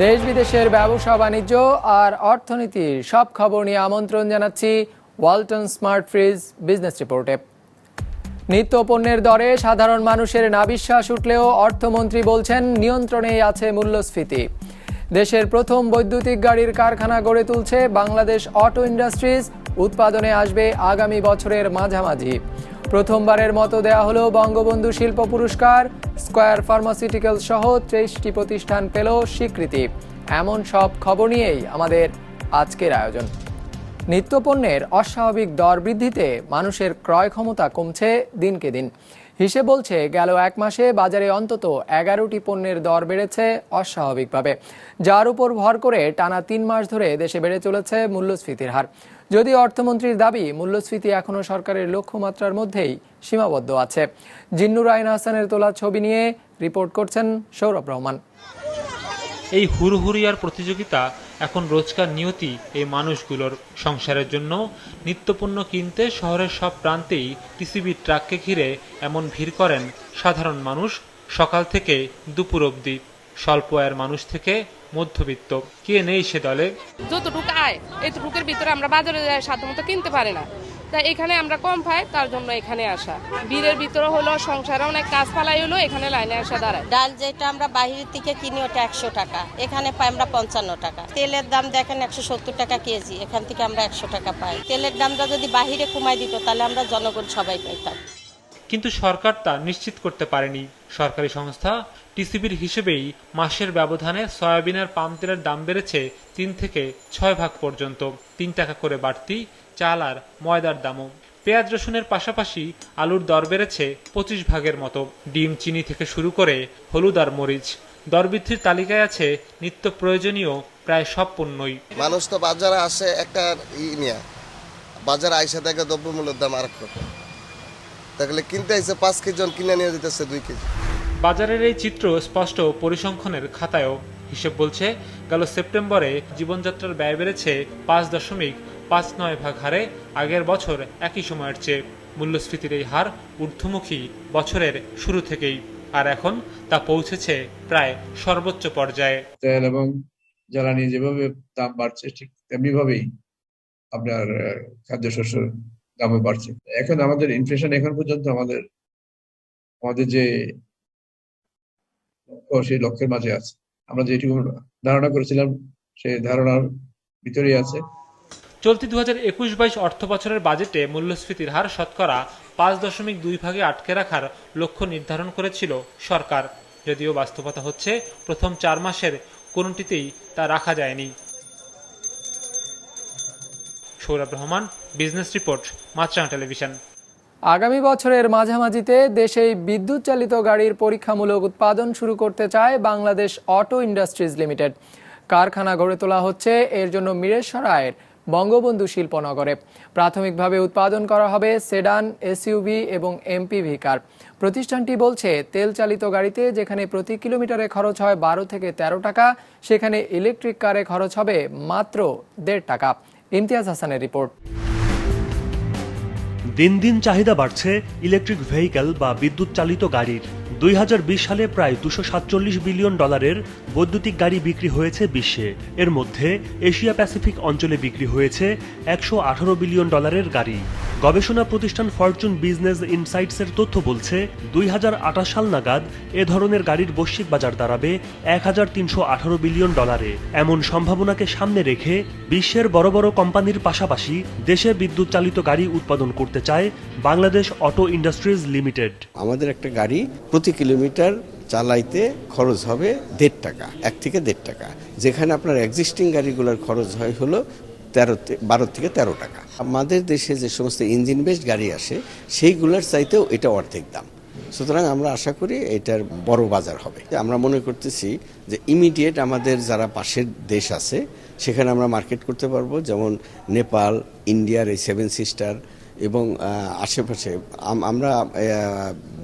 দেশ বিদেশের ব্যবসা বাণিজ্য আর অর্থনীতির সব খবর নিয়ে আমন্ত্রণ জানাচ্ছি ওয়ালটন স্মার্ট ফ্রিজ বিজনেস রিপোর্টে। নিত্য পণ্যের দরে সাধারণ মানুষের নাবিশ্বাস উঠলেও অর্থমন্ত্রী বলছেন নিয়ন্ত্রণেই আছে মূল্যস্ফীতি। দেশের প্রথম বৈদ্যুতিক গাড়ির কারখানা গড়ে তুলছে বাংলাদেশ অটো ইন্ডাস্ট্রিজ। উৎপাদনে আসবে আগামী বছরের মাঝামাঝি। প্রথমবারের মতো দেয়া হলো বঙ্গবন্ধু শিল্প পুরস্কার। স্কয়ার ফার্মাসিউটিক্যালস সহ 23টি প্রতিষ্ঠান পেল স্বীকৃতি। এমন সব খবর নিয়েই আমাদের আজকের আয়োজন। নিত্যপণ্যের অস্বাভাবিক দর বৃদ্ধিতে মানুষের ক্রয় ক্ষমতা কমছে দিনকে দিন। হিসেব বলছে গেল এক মাসে বাজারে অন্তত 11টি পণ্যের দর বেড়েছে অস্বাভাবিকভাবে, যার উপর ভর করে টানা 3 মাস ধরে দেশে বেড়ে চলেছে মূল্যস্ফীতির হার। যদিও অর্থমন্ত্রীর দাবি মূল্যস্ফীতি এখনও সরকারের লক্ষ্যমাত্রার মধ্যেই সীমাবদ্ধ আছে। জিন্নুর আইন হাসানের তোলা ছবি নিয়ে রিপোর্ট করছেন সৌরভ রহমান। এই হুড়হুড়িয়ার প্রতিযোগিতা এখন রোজকার নিয়তি এই মানুষগুলোর। সংসারের জন্য নিত্যপণ্য কিনতে শহরের সব প্রান্তেই টিসিবি ট্রাককে ঘিরে এমন ভিড় করেন সাধারণ মানুষ সকাল থেকে দুপুর অবধি। স্বল্প আয়ের মানুষ থেকে মধ্যবিত্ত, কে নেই সে দলে। যতটুকু আয় এতটুকুর ভিতরে আমরা বাজারে সাধারণত কিনতে পারি না, তাই এখানে আমরা কম পাই, তার জন্য এখানে আসা। বীরের ভিতরে হলো সংসারে অনেক কাজ পালাই হলো এখানে লাইনে আসা দাঁড়ায়। ডাল যেটা আমরা বাইরের থেকে কিনি ওটা 100 টাকা, এখানে পাই আমরা 55 টাকা। তেলের দাম দেখেন 170 টাকা কেজি, এখান থেকে আমরা 100 টাকা পাই। তেলের দামটা যদি বাহিরে কমাই দিত তাহলে আমরা জনগণ সবাই পাইতাম। কিন্তু সরকার তা নিশ্চিত করতে পারেনি। সরকারি সংস্থা টিসিবির হিসেবেই মাসের ব্যবধানে সয়াবিনের পাম তেলের দাম বেড়েছে 3 থেকে 6 ভাগ পর্যন্ত। 3 টাকা করে বাড়তি চাল আর ময়দার দামও। পেঁয়াজ রসুনের পাশাপাশি আলুর দর বেড়েছে 25 ভাগের মতো। ডিম, চিনি থেকে শুরু করে হলুদ আর মরিচ। দরবৃদ্ধির তালিকায় আছে নিত্য প্রয়োজনীয় প্রায় সব পণ্যই। মানুষ তো বাজারে আসে একটা নিয়ে, বাজারে আইসা দেখে দ্রব্যমূল্যের দাম আর রকম, তাহলে কিনতে আইসে 5 কেজি, জন কিনে নিয়ে দিতেছে 2 কেজি। বাজারের এই চিত্র স্পষ্ট পরিসংখ্যানের খাতায়ও। হিসেব বলছে গেল সেপ্টেম্বরে জীবনযাত্রার ব্যয় বেড়েছে 5.59 ভাগ হারে আগের বছর একই সময়ের চেয়ে। মূল্যস্ফীতির এই হার ঊর্ধ্বমুখী বছরের শুরু থেকেই, আর এখন তা পৌঁছেছে প্রায় সর্বোচ্চ পর্যায়ে। তেল এবং জ্বালানি যেভাবে দাম বাড়ছে ঠিক তেমনি ভাবেই আপনার খাদ্যশস্যের দামও বাড়ছে। এখন আমাদের ইনফ্লেশন এখন পর্যন্ত আমাদের যে সেই লক্ষ্যের মাঝে আছে। আমরা যেটুকু ধারণা করেছিলাম সেই ধারণার ভিতরেই আছে। চলতি 2021-22 অর্থ বছরের বাজেটে মূল্যস্ফীতির হার শতকরা 5.2 ভাগে আটকে রাখার লক্ষ্য নির্ধারণ করেছিল সরকার। যদিও বাস্তবতা হচ্ছে প্রথম 4 মাসের কোনোটিতেই তা রাখা যায়নি। সৌরভ রহমান, বিজনেস রিপোর্ট, মাছরাঙা টেলিভিশন। আগামী বছরের মাঝামাঝিতে দেশে বিদ্যুৎ চালিত গাড়ির পরীক্ষামূলক উৎপাদন শুরু করতে চায় বাংলাদেশ অটো ইন্ডাস্ট্রিজ লিমিটেড। কারখানা গড়ে তোলা হচ্ছে এর জন্য মিরেশরায়ের বঙ্গবন্ধু শিল্পনগরে। প্রাথমিকভাবে উৎপাদন করা হবে সেডান, এসইউভি এবং এমপিভি কার। প্রতিষ্ঠানটি বলছে তেল চালিত গাড়িতে যেখানে প্রতি কিলোমিটারে খরচ হয় 12 থেকে 13 টাকা, সেখানে ইলেকট্রিক কারে খরচ হবে মাত্র 1.5 টাকা। ইমতিয়াজ হাসানের রিপোর্ট। দিন দিন চাহিদা বাড়ছে ইলেকট্রিক ভেহিক্যাল বা বিদ্যুৎ চালিত গাড়ির। 2020 সালে প্রায় $247 বিলিয়ন বৈদ্যুতিক গাড়ি বিক্রি হয়েছে বিশ্বে। এর মধ্যে এশিয়া প্যাসিফিক অঞ্চলে বিক্রি হয়েছে $118 বিলিয়ন গাড়ি। গবেষণা প্রতিষ্ঠান ফরচুন বিজনেস ইনসাইটসের তথ্য বলছে 2028 সাল নাগাদ এ ধরনের গাড়ির বৈশ্বিক বাজার দাঁড়াবে $1318 বিলিয়ন। এমন সম্ভাবনাকে সামনে রেখে বিশ্বের বড় বড় কোম্পানির পাশাপাশি দেশে বিদ্যুৎ চালিত গাড়ি উৎপাদন করতে চায় বাংলাদেশ অটো ইন্ডাস্ট্রিজ লিমিটেড। আমাদের একটা গাড়ি প্রতি কিলোমিটার চালাইতে খরচ হবে 1.5 টাকা, 1 থেকে 1.5 টাকা, যেখানে আপনার এক্সিস্টিং গাড়িগুলোর খরচ হয় হলো 12 থেকে 13 টাকা। আমাদের দেশে যে সমস্ত ইঞ্জিন বেসড গাড়ি আসে সেইগুলোর চাইতেও এটা অর্ধেক দাম। সুতরাং আমরা আশা করি এটার বড় বাজার হবে। আমরা মনে করতেছি যে ইমিডিয়েট আমাদের যারা পাশের দেশ আছে সেখানে আমরা মার্কেট করতে পারবো, যেমন নেপাল, ইন্ডিয়ার এই 7 সিস্টার এবং আশেপাশে। আমরা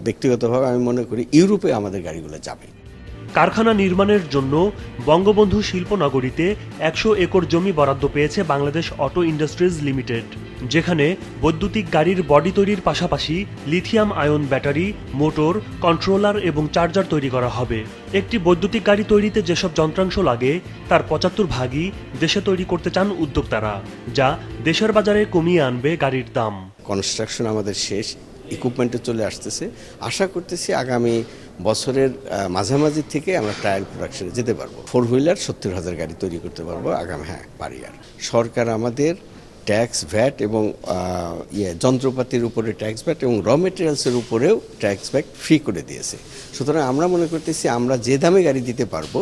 ব্যক্তিগতভাবে আমি মনে করি ইউরোপে আমাদের গাড়িগুলো যাবে। কারখানা নির্মাণের জন্য বঙ্গবন্ধু শিল্পনগরীতে 100 একর জমি বরাদ্দ পেয়েছে বাংলাদেশ অটো ইন্ডাস্ট্রিজ লিমিটেড। যেখানে বৈদ্যুতিক গাড়ির বডি তৈরির পাশাপাশি lithium ion battery, motor, controller এবং চার্জার তৈরি করা হবে। একটি বৈদ্যুতিক গাড়ি তৈরিতে যেসব যন্ত্রাংশ লাগে তার ৭৫ ভাগই দেশে তৈরি করতে চান উদ্যোক্তারা, যা দেশের বাজারে কমিয়ে আনবে গাড়ির দাম। কনস্ট্রাকশন আমাদের শেষ, ইকুইপমেন্টে চলে আসতেছে। আশা করতেছি আগামী বছরের মাঝামাঝি থেকে আমরা ট্রায়াল প্রোডাকশনে যেতে পারবো। 4 হুইলার ৭০,০০০ গাড়ি তৈরি করতে পারবো আগামী, পারি। আর সরকার আমাদের ট্যাক্স, ভ্যাট এবং যন্ত্রপাতির উপরে ট্যাক্স, ভ্যাট এবং র মেটেরিয়ালসের উপরেও ট্যাক্স, ভ্যাট ফ্রি করে দিয়েছে। সুতরাং আমরা মনে করতেছি আমরা যে দামে গাড়ি দিতে পারবো,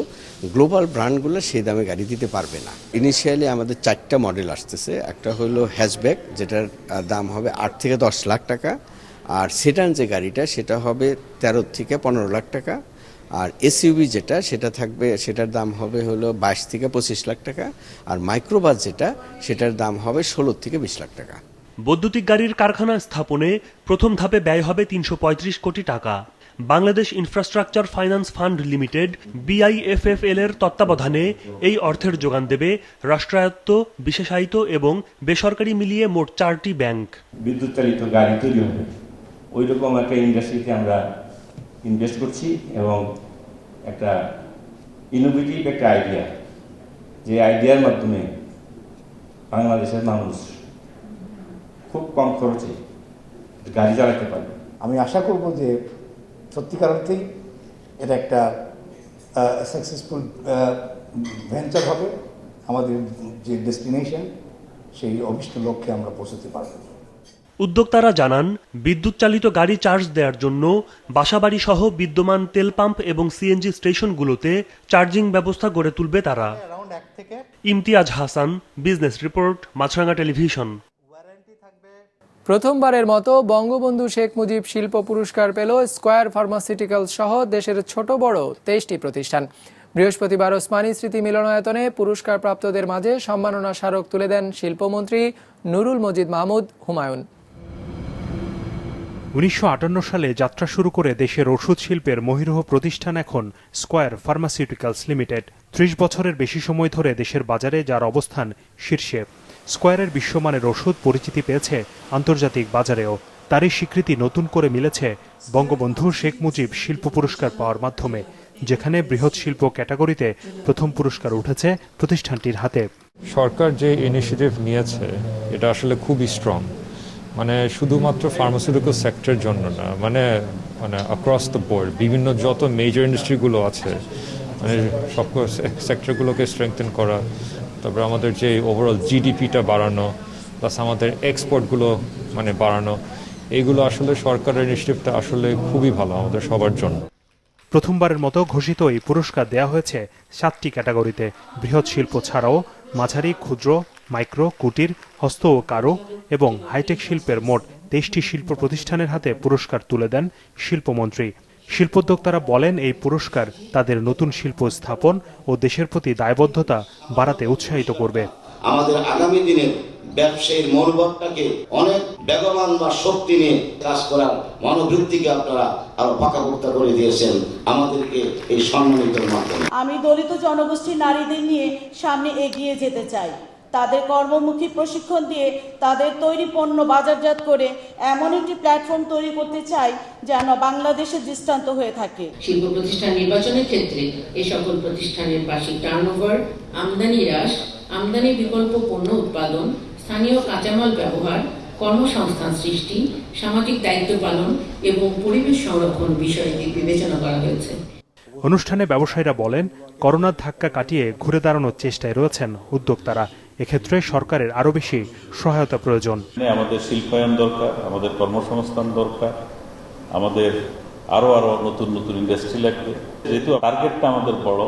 গ্লোবাল ব্র্যান্ডগুলো সেই দামে গাড়ি দিতে পারবে না। ইনিশিয়ালি আমাদের 4টা মডেল আসতেছে। একটা হলো হ্যাচব্যাক, যেটার দাম হবে 8 থেকে 10 লাখ টাকা। আর সেডান যে গাড়িটা সেটা হবে 13 থেকে 15 লাখ টাকা। আর এসইউভি যেটা সেটা থাকবে, সেটার দাম হবে হলো 22 থেকে 25 লাখ টাকা। আর মাইক্রোবাস যেটা সেটার দাম হবে 16 থেকে 20 লাখ টাকা। বৈদ্যুতিক গাড়ির কারখানা স্থাপনে প্রথম ধাপে ব্যয় হবে 335 কোটি টাকা। Bangladesh infrastructure finance fund limited BIFFL এর তত্ত্বাবধানে এই অর্থের যোগান দেবে রাষ্ট্রায়ত্ত, বিশেষায়িত এবং বেসরকারি মিলিয়ে মোট 4টি ব্যাংক। বিদ্যুৎ চালিত গাড়ি তৈরি হবে, ওই রকম একটা ইন্ডাস্ট্রিতে আমরা ইনভেস্ট করছি এবং একটা ইনোভেটিভ একটা আইডিয়া, যে আইডিয়ার মাধ্যমে বাংলাদেশের মানুষ খুব কম খরচে গাড়ি চালাতে পারবে। আমি আশা করব যে সত্যিকার অর্থেই এটা একটা সাকসেসফুল ভেঞ্চার হবে। আমাদের যে ডেস্টিনেশন, সেই অভিষ্ট লক্ষ্যে আমরা পৌঁছতে পারব। উদ্যোক্তারা জানান, বিদ্যুৎ চালিত গাড়ি চার্জ দেওয়ার জন্য বাসাবাড়ি সহ বিদ্যমান তেল পাম্প এবং সিএনজি স্টেশনগুলোতে চার্জিং ব্যবস্থা গড়ে তুলবে তারা। ইমতিয়াজ হাসান, বিজনেস রিপোর্ট, মাছরাঙা টেলিভিশন। প্রথমবারের মতো বঙ্গবন্ধু শেখ মুজিব শিল্প পুরস্কার পেল স্কয়ার ফার্মাসিউটিক্যালস সহ দেশের ছোট বড় 23টি প্রতিষ্ঠান। বৃহস্পতিবার ওসমানী স্মৃতি মিলনায়তনে পুরস্কার প্রাপ্তদের মাঝে সম্মাননা স্মারক তুলে দেন শিল্পমন্ত্রী নুরুল মজিদ মাহমুদ হুমায়ুন। 1958 সালে যাত্রা শুরু করে দেশের ওষুধ শিল্পের মহিরুহ প্রতিষ্ঠান এখন স্কয়ার ফার্মাসিউটিক্যালস লিমিটেড। 30 বছরের বেশি সময় ধরে দেশের বাজারে যার অবস্থান শীর্ষে। স্কয়ারের বিশ্বমানের ওষুধ পরিচিতি পেয়েছে আন্তর্জাতিক বাজারেও। তারই স্বীকৃতি নতুন করে মিলেছে বঙ্গবন্ধু শেখ মুজিব শিল্প পুরস্কার পাওয়ার মাধ্যমে, যেখানে বৃহৎ শিল্প ক্যাটাগরিতে প্রথম পুরস্কার উঠেছে প্রতিষ্ঠানটির হাতে। সরকার যে ইনিশিয়েটিভ নিয়েছে এটা আসলে খুবই স্ট্রং, মানে শুধুমাত্র ফার্মাসিউটিক্যাল সেক্টরের জন্য না, মানে অ্যাক্রস দ্য বোর্ড বিভিন্ন যত মেজর ইন্ডাস্ট্রিগুলো আছে, মানে সব সেক্টরগুলোকে স্ট্রেংথেন করা, তারপরে আমাদের যে ওভারঅল জিডিপিটা বাড়ানো, প্লাস আমাদের এক্সপোর্টগুলো মানে বাড়ানো, এইগুলো আসলে সরকারের ইনিশিয়েটিভটা আসলে খুবই ভালো আমাদের সবার জন্য। প্রথমবারের মতো ঘোষিত এই পুরস্কার দেয়া হয়েছে 7টি ক্যাটাগরিতে। বৃহৎ শিল্প ছাড়াও মাঝারি, ক্ষুদ্র, মাইক্রো, কুটির, হস্ত ও কারু এবং হাইটেক শিল্পের মোট 23টি শিল্প প্রতিষ্ঠানের হাতে পুরস্কার তুলে দেন শিল্পমন্ত্রী। শিল্পোদ্যোক্তারা বলেন, এই পুরস্কার তাদের নতুন শিল্প স্থাপন ও দেশের প্রতি দায়বদ্ধতা বাড়াতে উৎসাহিত করবে। আমাদের আগামী দিনের ব্যবসায়ীর মনোভাবটাকে অনেক বেগবান বা শক্তি নিয়ে কাজ করার মনোবৃত্তিকে আপনারা আরো পাকাপোক্ত করে দিয়েছেন আমাদেরকে এই সম্মানিতের মাধ্যমে। আমি দলিত জনগোষ্ঠীর নারীদের নিয়ে সামনে এগিয়ে যেতে চাই। তাদের কর্মমুখী প্রশিক্ষণ দিয়ে তাদের তৈরি পণ্য বাজারজাত করে এমন একটি প্ল্যাটফর্ম তৈরি করতে চাই যেন বাংলাদেশের দৃষ্টান্ত হয়ে থাকে। শিল্প প্রতিষ্ঠান নির্বাচনের ক্ষেত্রে এই সকল প্রতিষ্ঠানের বার্ষিক টার্নওভার, আমদানি হ্রাস, আমদানি বিকল্প পণ্য উৎপাদন, স্থানীয় কাঁচামাল ব্যবহার, কর্মসংস্থান সৃষ্টি, সামাজিক দায়িত্ব পালন এবং পরিবেশ সংরক্ষণ বিষয়টি বিবেচনা করা হয়েছে। অনুষ্ঠানে ব্যবসায়ীরা বলেন, করোনার ধাক্কা কাটিয়ে ঘুরে দাঁড়ানোর চেষ্টায় রয়েছেন উদ্যোক্তারা। এক্ষেত্রে সরকারের আরো বেশি সহায়তা প্রয়োজন। আমাদের শিল্পায়ন দরকার, আমাদের কর্মসংস্থান দরকার, আমাদের আরো নতুন নতুন ইন্ডাস্ট্রি লাগবে। যেহেতু টার্গেটটা আমাদের বড়,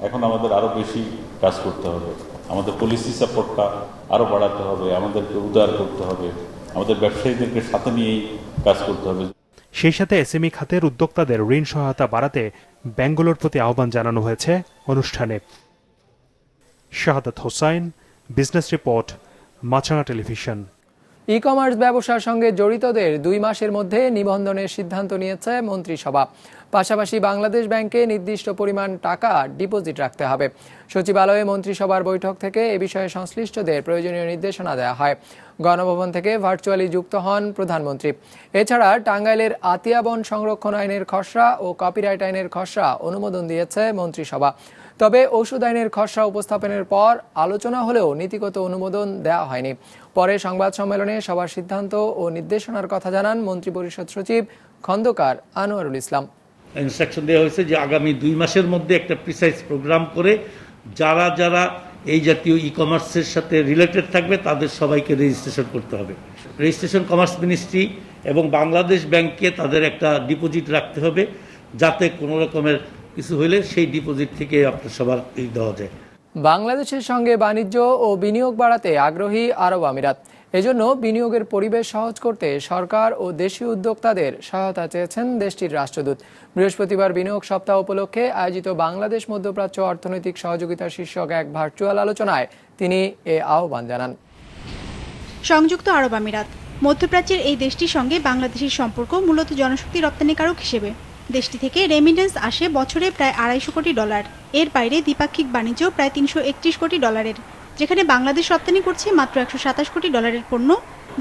এখন আমাদের আরো বেশি কাজ করতে হবে। আমাদের পলিসি সাপোর্টটা আরো বাড়াতে হবে, আমাদেরকে উদার করতে হবে, আমাদের ব্যবসায়ীদেরকে সাথে নিয়েই কাজ করতে হবে। সেই সাথে এসএমই খাতের উদ্যোক্তাদের ঋণ সহায়তা বাড়াতে ব্যাংকগুলোর প্রতি আহ্বান জানানো হয়েছে অনুষ্ঠানে। শাহাদাত হোসাইন, বিজনেস রিপোর্ট, মাছরাঙা টেলিভিশন। ই কমার্স ব্যবসার সঙ্গে জড়িতদের 2 মাসের মধ্যে নিবন্ধনের সিদ্ধান্ত নিয়েছে মন্ত্রিসভা। পাশাপাশি বাংলাদেশ ব্যাংকে নির্দিষ্ট পরিমাণ টাকা ডিপোজিট রাখতে হবে। সচিবালয়ে মন্ত্রিসভার বৈঠক থেকে এ বিষয়ে সংশ্লিষ্টদের প্রয়োজনীয় নির্দেশনা দেওয়া হয়। গণভবন থেকে ভার্চুয়ালি যুক্ত হন প্রধানমন্ত্রী। এছাড়া টাঙ্গাইলের আতিয়া বন সংরক্ষণ আইনের খসড়া ও কপিরাইট আইনের খসড়া অনুমোদন দিয়েছে মন্ত্রিসভা। তবে ঔষধ আইনের খসড়া উপস্থাপনের পর আলোচনা হলেও নীতিগত অনুমোদন দেওয়া হয়নি। পরে সংবাদ সম্মেলনে সবার সিদ্ধান্ত ও নির্দেশনার কথা জানান মন্ত্রিপরিষদ সচিব খন্দকার আনোয়ারুল ইসলাম। ইনস্ট্রাকশন দেওয়া হয়েছে যে আগামী 2 মাসের মধ্যে একটা প্রিসাইজ প্রোগ্রাম করে যারা যারা এই জাতীয় ই কমার্সের সাথে রিলেটেড থাকবে তাদের সবাইকে রেজিস্ট্রেশন করতে হবে। রেজিস্ট্রেশন কমার্স মিনিস্ট্রি এবং বাংলাদেশ ব্যাংকে তাদের একটা ডিপোজিট রাখতে হবে, যাতে কোনো রকমের কিছু হলে সেই ডিপোজিট থেকে আপনার সবার দেওয়া যায়। বাংলাদেশের সঙ্গে বাণিজ্য ও বিনিয়োগ বাড়াতে আগ্রহী আরব আমিরাত। এজন্য বিনিয়োগের পরিবেশ সহজ করতে সরকার ও দেশীয় উদ্যোক্তাদের সহায়তা চেয়েছেন দেশটির রাষ্ট্রদূত। বৃহস্পতিবার বিনিয়োগ সপ্তাহ উপলক্ষে আয়োজিত বাংলাদেশ মধ্যপ্রাচ্য অর্থনৈতিক সহযোগিতা শীর্ষক এক ভার্চুয়াল আলোচনায় তিনি এ আহ্বান জানান। সংযুক্ত আরব আমিরাত মধ্যপ্রাচ্যের এই দেশটির সঙ্গে বাংলাদেশের সম্পর্ক মূলত জনশক্তি রপ্তানিকারক হিসেবে। দেশটি থেকে রেমিটেন্স আসে বছরে প্রায় $250 কোটি। এর বাইরে দ্বিপাক্ষিক বাণিজ্য প্রায় $331 কোটি, যেখানে বাংলাদেশ রপ্তানি করছে মাত্র $127 কোটি পণ্য,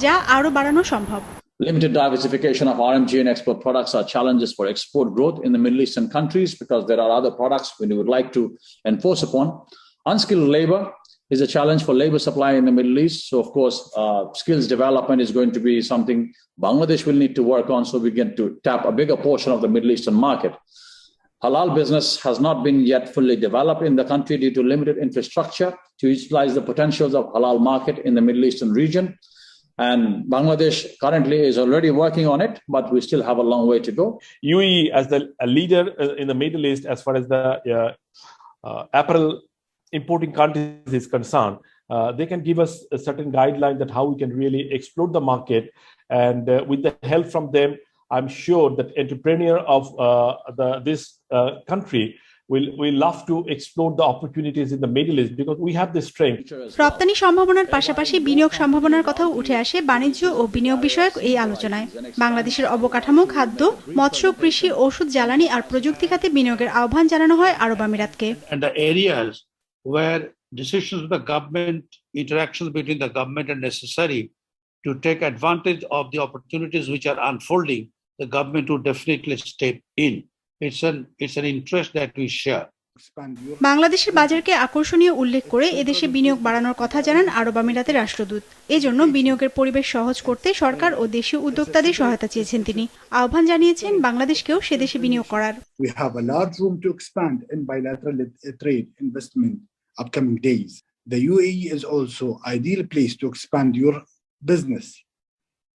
যা আরও বাড়ানো সম্ভব। Limited diversification of RMG and export products are challenges for export growth in the Middle Eastern countries because there are other products we would like to enforce upon. Unskilled labor is a challenge for labor supply in the Middle East. So, of course, skills development is going to be something Bangladesh will need to work on so we get to tap a bigger portion of the Middle Eastern market. Halal business has not been yet fully developed in the country due to limited infrastructure to utilize the potentials of halal market in the Middle Eastern region. And Bangladesh currently is already working on it, but we still have a long way to go. UAE, as the leader in the Middle East, as far as the apparel importing countries is concerned, they can give us a certain guideline that how we can really explore the market. And with the help from them, I'm sure that entrepreneur of this country will love to explore the opportunities in the Middle East because we have the strength. রপ্তানি সম্ভাবনার পাশাপাশি বিনিয়োগ সম্ভাবনার কথাও উঠে আসে বাণিজ্য ও বিনিয়োগ বিষয়ক এই আলোচনায়। বাংলাদেশের অবকাঠামো, খাদ্য, মৎস্য, কৃষি, ঔষধ, জ্বালানি আর প্রযুক্তি খাতে বিনিয়োগের আহ্বান জানানো হয় আরব আমিরাতকে। And the areas where decisions of the government, interactions between the government are necessary to take advantage of the opportunities which are unfolding, the government will definitely step in. It's an interest that we share. বাংলাদেশের বাজারকে আকর্ষণীয় উল্লেখ করে এদেশে বিনিয়োগ বাড়ানোর কথা জানান আরব আমিরাতের রাষ্ট্রদূত। এজন্য বিনিয়োগের পরিবেশ সহজ করতে সরকার ও দেশীয় উদ্যোক্তাদের সহায়তা চেয়েছেন তিনি। আহ্বান জানিয়েছেন বাংলাদেশকেও সে দেশে বিনিয়োগ করার। We have a large room to expand in bilateral trade investment upcoming days. The UAE is also ideal place to expand your business.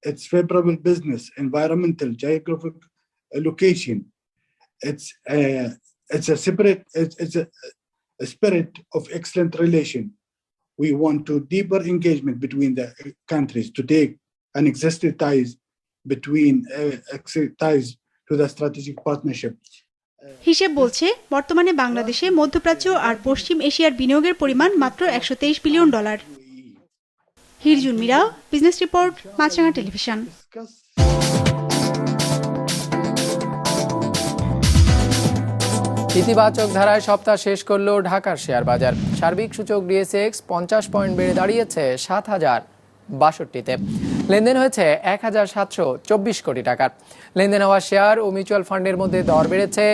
It's favorable business, environmental, geographic location. It's a spirit of excellent relation. We want to deeper engagement between the countries to take an existing ties to the strategic partnership. হিসেব বলছে বর্তমানে বাংলাদেশে মধ্যপ্রাচ্য আর পশ্চিম এশিয়ার বিনিয়োগের পরিমাণ মাত্র $123 billion. হিরজুন Mira, business report, মাছরাঙা television. ইতিবাচক ধারায় সপ্তাহ শেষ করল ঢাকার শেয়ার বাজার। সার্বিক সূচক ডিএসএক্স 50 পয়েন্ট বেড়ে দাঁড়িয়েছে 7062-তে। লেনদেন হয়েছে 1724 কোটি টাকার। লেনদেন হওয়া শেয়ার ও মিউচুয়াল ফান্ডের মধ্যে দর বেড়েছে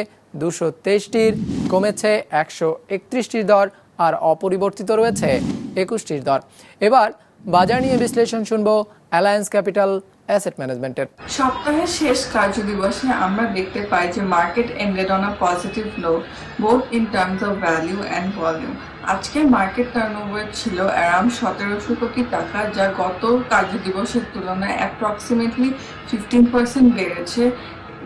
223টির, কমেছে 131টির দর, আর অপরিবর্তিত রয়েছে 21টির দর। এবার বাজার নিয়ে বিশ্লেষণ শুনবো অ্যালায়েন্স ক্যাপিটাল অ্যাসেট ম্যানেজমেন্টের। সপ্তাহের শেষ কার্যদিবসে আমরা দেখতে পাই যে market ended on a positive note both in terms of value and volume. আজকের মার্কেট টার্নওভার ছিল অ্যারাউন্ড 1700 কোটি টাকা, যা গত কার্যদিবসের তুলনায় অ্যাপ্রক্সিমেটলি 15% বেড়েছে,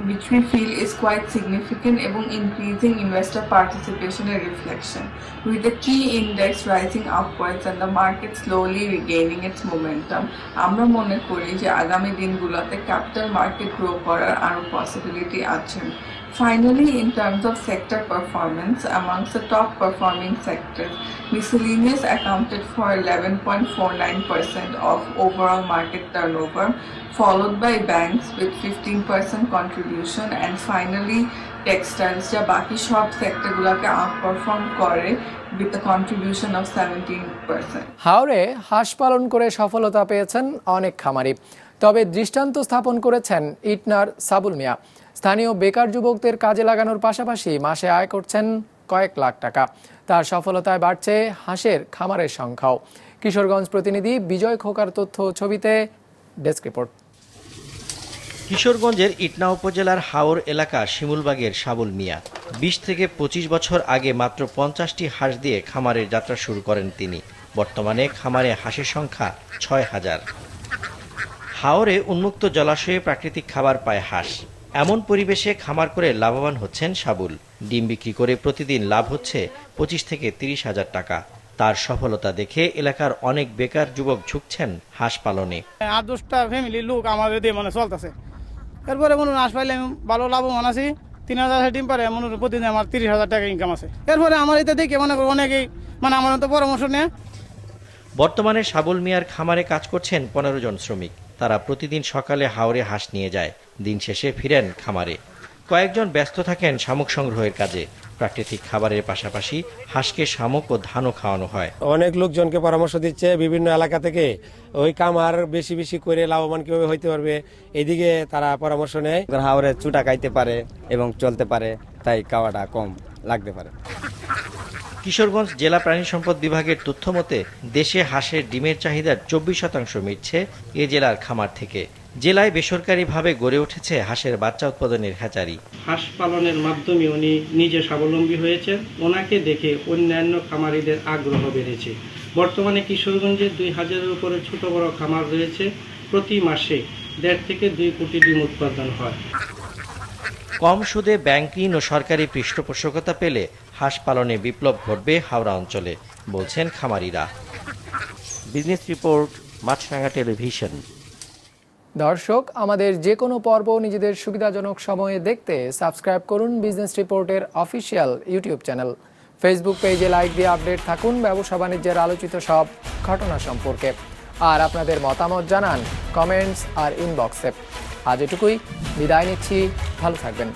which we feel is quite significant এবং increasing investor participation and reflection, with the key index rising upwards and the market slowly regaining its momentum. আমরা মনে করি যে আগামী দিনগুলোতে ক্যাপিটাল মার্কেট গ্রো করার আরও পসিবিলিটি আছে। Finally, in terms of sector performance, amongst the top performing sectors, miscellaneous accounted for 11.49% of overall market turnover, followed by banks with 15% contribution, and finally textiles যা বাকি সব সেক্টরগুলোকে আউটপারফর্ম করে উইথ দ্য কন্ট্রিবিউশন অফ 17%। হাওরে হাঁস পালন করে সফলতা পেয়েছেন অনেক খামারি, তবে দৃষ্টান্ত স্থাপন করেছেন ইটনার সাবুল মিয়া। স্থানীয় বেকার যুবকদের কাজে লাগানোর পাশাপাশি মাসে আয় করছেন কয়েক লাখ টাকা। তার সফলতায় বাড়ছে হাঁসের খামারের সংখ্যাও। কিশোরগঞ্জ প্রতিনিধি বিজয় খোকার তথ্য ছবিতে ডেস্ক রিপোর্ট। কিশোরগঞ্জের ইটনা উপজেলার হাওর এলাকা শিমুলবাগের সাবুল মিয়া 20 থেকে 25 বছর আগে মাত্র 50টি হাঁস দিয়ে খামারের যাত্রা শুরু করেন তিনি। বর্তমানে খামারে হাঁসের সংখ্যা 6000। হাওরে উন্মুক্ত জলাশয়ে প্রাকৃতিক খাবার পায় হাঁস। এমন পরিবেশে খামার করে লাভবান হচ্ছেন সাবুল। ডিম বিক্রি করে প্রতিদিন লাভ হচ্ছে 25 থেকে 30 হাজার টাকা। তার সফলতা দেখে এলাকার অনেক বেকার যুবক ঝুঁকছেন হাঁস পালনে। 8-10টা ফ্যামিলির লোক আমাদের দিয়ে মানে চলতেছে। এরপরে মনে হাঁস পাইলে আমি ভালো লাভবান আছি। 3000 ডিম পারে মনে প্রতিদিন আমার 30,000 টাকা ইনকাম আছে। এরপরে আমার এটা দেখে মনে করো অনেকেই মানে আমার তো পরামর্শ নেয়। বর্তমানে সাবুল মিয়ার খামারে কাজ করছেন 15 জন শ্রমিক। তারা প্রতিদিন সকালে হাওরে হাঁস নিয়ে যায়, দিন শেষে ফিরেন খামারে। কয়েকজন ব্যস্ত থাকেন শামুক সংগ্রহের কাজে। প্রাকৃতিক খাবারের পাশাপাশি হাঁসকে শামুক ও ধানও খাওয়ানো হয়। অনেক লোকজনকে পরামর্শ দিচ্ছে বিভিন্ন এলাকা থেকে, ওই কামার বেশি বেশি করে লাভবান কিভাবে হইতে পারবে এইদিকে তারা পরামর্শ নেয়। হাওরে চুটা খাইতে পারে এবং চলতে পারে, তাই খাওয়াটা কম লাগতে পারে। কিশোরগঞ্জ জেলা প্রাণী সম্পদ বিভাগের তথ্য মতে দেশে হাঁসের ডিমের চাহিদার 24% মিটছে এ জেলার খামার থেকে। জেলায় বেসরকারিভাবে গড়ে উঠেছে হাঁসের বাচ্চা উৎপাদনের হ্যাচারি। হাঁস পালনের মাধ্যমে উনি নিজে স্বাবলম্বী হয়েছেন। ওনাকে দেখে অন্যান্য খামারিদের আগ্রহ বেড়েছে। বর্তমানে কিশোরগঞ্জে 2000-এর উপরে ছোট বড় খামার রয়েছে। প্রতি মাসে 1.5 থেকে 2 কোটি ডিম উৎপাদন হয়। কম সুদে ব্যাংক ঋণ ও সরকারি পৃষ্ঠপোষকতা পেলে হাঁস পালনে বিপ্লব ঘটবে হাওড়া অঞ্চলে, বলছেন খামারিরা। বিজনেস রিপোর্ট, মাছরাঙা টেলিভিশন। দর্শক, আমাদের যে কোনো পর্ব নিজেদের সুবিধাজনক সময়ে দেখতে সাবস্ক্রাইব করুন বিজনেস রিপোর্টের অফিসিয়াল ইউটিউব চ্যানেল। ফেসবুক পেজে লাইক দিয়ে আপডেট থাকুন ব্যবসা বাণিজ্যের আলোচিত সব ঘটনা সম্পর্কে। আর আপনাদের মতামত জানান কমেন্টস আর ইনবক্সে। আজ এটুকুই, বিদায় নিচ্ছি, ভালো থাকবেন।